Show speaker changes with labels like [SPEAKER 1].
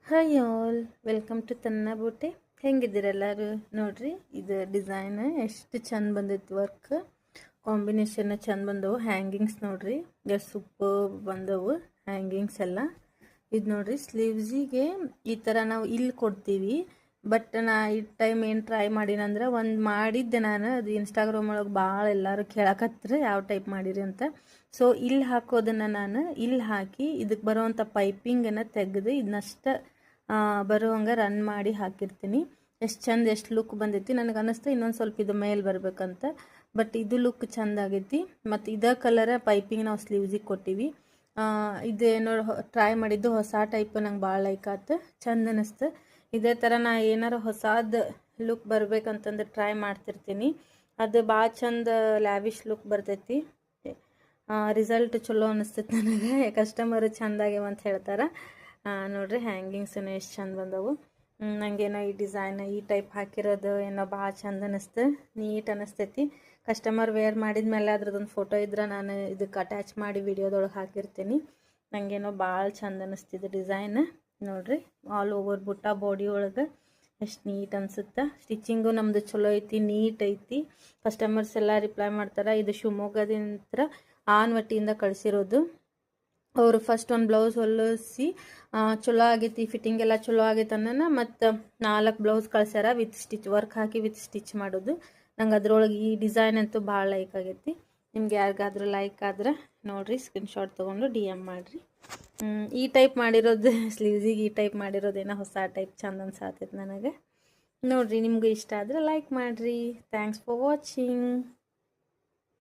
[SPEAKER 1] Hi all, welcome to ತನ್ನ ಬೂಟೆ. ಹೆಂಗಿದ್ದೀರ ಎಲ್ಲರೂ? ನೋಡ್ರಿ, ಇದು ಡಿಸೈನ್ ಎಷ್ಟು ಚಂದ ಬಂದೈತಿ. ವರ್ಕ್ ಕಾಂಬಿನೇಷನ್ ಚಂದ ಬಂದವು. ಹ್ಯಾಂಗಿಂಗ್ಸ್ ನೋಡ್ರಿ ಎಷ್ಟು ಸೂಪರ್ ಬಂದವು ಹ್ಯಾಂಗಿಂಗ್ಸ್ ಎಲ್ಲ. ಇದು ನೋಡ್ರಿ ಸ್ಲೀವ್ಸಿಗೆ ಈ ಥರ ನಾವು ಇಲ್ಲಿ ಕೊಡ್ತೀವಿ. ಬಟ್ ನಾ ಈ ಟೈಮ್ ಏನು ಟ್ರೈ ಮಾಡೀನಂದ್ರೆ ಒಂದು ಮಾಡಿದ್ದೆ ನಾನು. ಅದು ಇನ್ಸ್ಟಾಗ್ರಾಮ್ ಒಳಗೆ ಭಾಳ ಎಲ್ಲರೂ ಕೇಳಕತ್ರ ಯಾವ ಟೈಪ್ ಮಾಡಿರಿ ಅಂತ. ಸೊ ಇಲ್ಲಿ ಹಾಕೋದನ್ನು ನಾನು ಇಲ್ಲಿ ಹಾಕಿ ಇದಕ್ಕೆ ಬರುವಂಥ ಪೈಪಿಂಗನ್ನು ತೆಗೆದು ಇದನ್ನಷ್ಟು ಬರುವಂಗೆ ರನ್ ಮಾಡಿ ಹಾಕಿರ್ತೀನಿ. ಎಷ್ಟು ಚಂದ ಎಷ್ಟು ಲುಕ್ ಬಂದೈತಿ. ನನಗೆ ಅನ್ನಿಸ್ತು ಇನ್ನೊಂದು ಸ್ವಲ್ಪ ಇದು ಮೇಲೆ ಬರ್ಬೇಕಂತ. ಬಟ್ ಇದು ಲುಕ್ ಚಂದ ಆಗೈತಿ. ಮತ್ತು ಇದೇ ಕಲರ ಪೈಪಿಂಗ್ ನಾವು ಸ್ಲೀವ್ಸಿಗೆ ಕೊಟ್ಟಿವಿ. ಇದೇನೋ ಟ್ರೈ ಮಾಡಿದ್ದು ಹೊಸ ಟೈಪ್ ನಂಗೆ ಭಾಳ ಲೈಕ್ ಆಯ್ತು, ಚಂದ ಅನ್ನಿಸ್ತು. ಇದೇ ಥರ ನಾ ಏನಾರು ಹೊಸದು ಲುಕ್ ಬರ್ಬೇಕಂತಂದ್ರೆ ಟ್ರೈ ಮಾಡ್ತಿರ್ತೀನಿ. ಅದು ಭಾಳ ಚಂದ ಲ್ಯಾವಿಶ್ ಲುಕ್ ಬರ್ತೈತಿ. ರಿಸಲ್ಟ್ ಚಲೋ ಅನ್ನಿಸ್ತೈತಿ ನನಗೆ. ಕಸ್ಟಮರ್ ಚಂದಾಗ್ಯವ ಅಂತ ಹೇಳ್ತಾರೆ. ನೋಡ್ರಿ ಹ್ಯಾಂಗಿಂಗ್ಸನ್ನು ಎಷ್ಟು ಚಂದ ಬಂದವು. ನನಗೇನೋ ಈ ಡಿಸೈನ್ ಈ ಟೈಪ್ ಹಾಕಿರೋದು ಏನೋ ಭಾಳ ಚಂದ ಅನ್ನಿಸ್ತು, ನೀಟ್ ಅನ್ನಿಸ್ತೈತಿ. ಕಸ್ಟಮರ್ ವೇರ್ ಮಾಡಿದ್ಮೇಲೆ ಅದ್ರದ್ದೊಂದು ಫೋಟೋ ಇದ್ರೆ ನಾನು ಇದಕ್ಕೆ ಅಟ್ಯಾಚ್ ಮಾಡಿ ವಿಡಿಯೋದೊಳಗೆ ಹಾಕಿರ್ತೀನಿ. ನನಗೇನೋ ಭಾಳ ಚಂದ ಅನ್ನಿಸ್ತಿದ್ದು ಡಿಸೈನ್. ನೋಡ್ರಿ ಆಲ್ ಓವರ್ ಬುಟ್ಟ ಬಾಡಿ ಒಳಗೆ ಎಷ್ಟು ನೀಟ್ ಅನ್ಸುತ್ತೆ. ಸ್ಟಿಚಿಂಗು ನಮ್ಮದು ಚಲೋ ಐತಿ, ನೀಟ್ ಐತಿ. ಕಸ್ಟಮರ್ಸ್ ಎಲ್ಲ ರಿಪ್ಲೈ ಮಾಡ್ತಾರೆ. ಇದು ಶಿವಮೊಗ್ಗದಿಂದ ಆನ್ವಟ್ಟಿಯಿಂದ ಕಳಿಸಿರೋದು. ಅವರು ಫಸ್ಟ್ ಒಂದು ಬ್ಲೌಸ್ ಹೊಲಿಸಿ ಚಲೋ ಆಗೈತಿ, ಫಿಟ್ಟಿಂಗ್ ಎಲ್ಲ ಚಲೋ ಆಗೈತೆ ಅನ್ನೋಣ. ಮತ್ತು 4 ಬ್ಲೌಸ್ ಕಳ್ಸ್ಯಾರ with stitch, work hockey with stitch ಮಾಡೋದು. ನಂಗೆ ಅದ್ರೊಳಗೆ ಈ ಡಿಸೈನ್ ಅಂತೂ ಭಾಳ ಲೈಕ್ ಆಗೈತಿ. ನಿಮ್ಗೆ ಯಾರಿಗಾದ್ರೂ ಲೈಕ್ ಆದ್ರೆ ನೋಡಿರಿ, ಸ್ಕ್ರೀನ್ಶಾಟ್ ತೊಗೊಂಡು DM ಮಾಡಿರಿ. ಈ ಟೈಪ್ ಮಾಡಿರೋದು ಸ್ಲೀವ್ಸಿಗೆ ಈ ಟೈಪ್ ಮಾಡಿರೋದೇನೋ ಹೊಸ ಟೈಪ್ ಚಂದ ಅನ್ಸಾತೈತೆ ನನಗೆ. ನೋಡಿರಿ, ನಿಮ್ಗೆ ಇಷ್ಟ ಆದರೆ ಲೈಕ್ ಮಾಡಿರಿ. Thanks for watching.